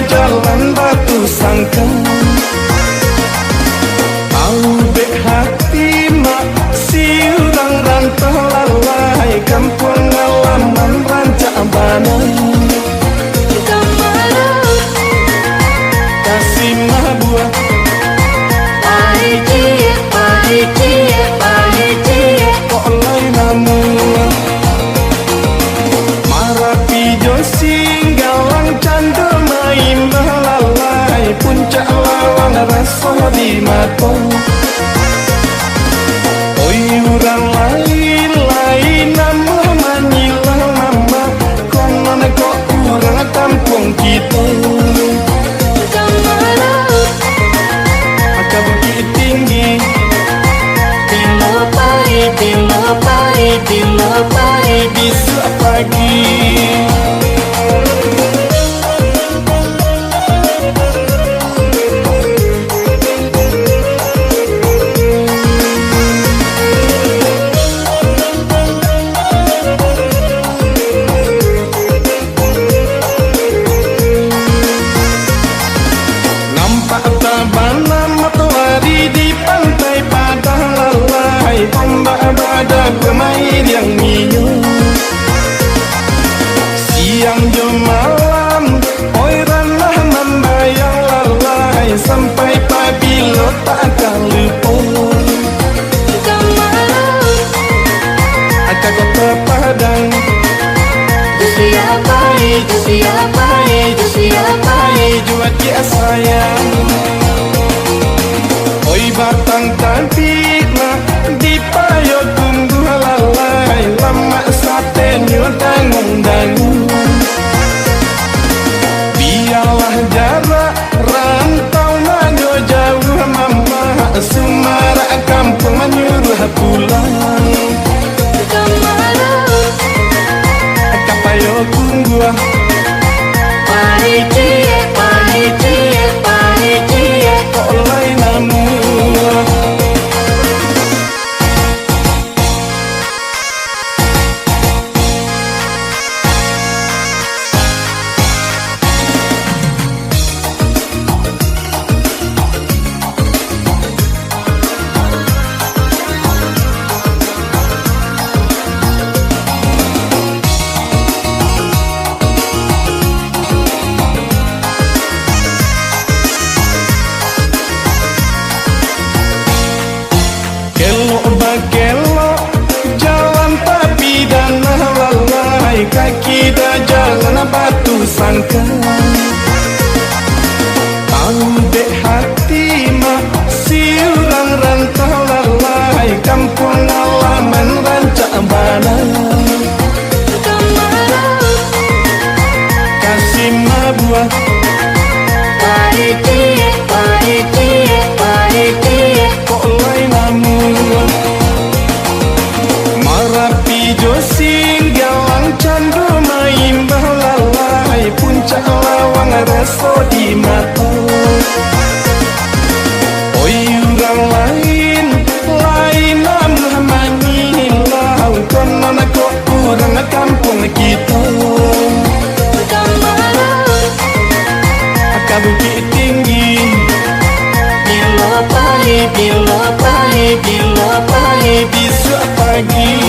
jalan batu sangka. Aubek hati mak si urang rantau lalai, kampung halaman rancak bana. Kasih mah buah kok lain namu. Marapi josing galang canda main balalai, puncak lawang rasa di mata. Oi urang lain nama manyilah nama, konon kok urang kampung kita. Akak bukit tinggi dilopai bisa pagi. Nampak tabana matahari di pantai Padang lalai, ombak badak bermain yang minyu. Siang jo malam oi ranah membayang lalai, sampai pabilo tak akan lupa. Akak kota Padang juat dia sayang. Oi batang cantik nak dipayo tunggu lalai, lama sate nyo dangung-dangung. Biarlah jarak rantau manyo jauh mama, Sumara kampung menyuruh pulang. Kapayo tunggu kok lain namu. Kelok jalan tapi danah lalai, kaki dah jalan batu sangka. Ambek hati mak si urang rantau lalai, kampung halaman rancak bana. Kasih mah buah kok lain namu. Marapi josing galang candu main balalai, puncak lawang rasa di mata. Oi urang lain nama manyilau, konon kok urang kampung kita. Akak bukit tinggi dilopai bisa pagi.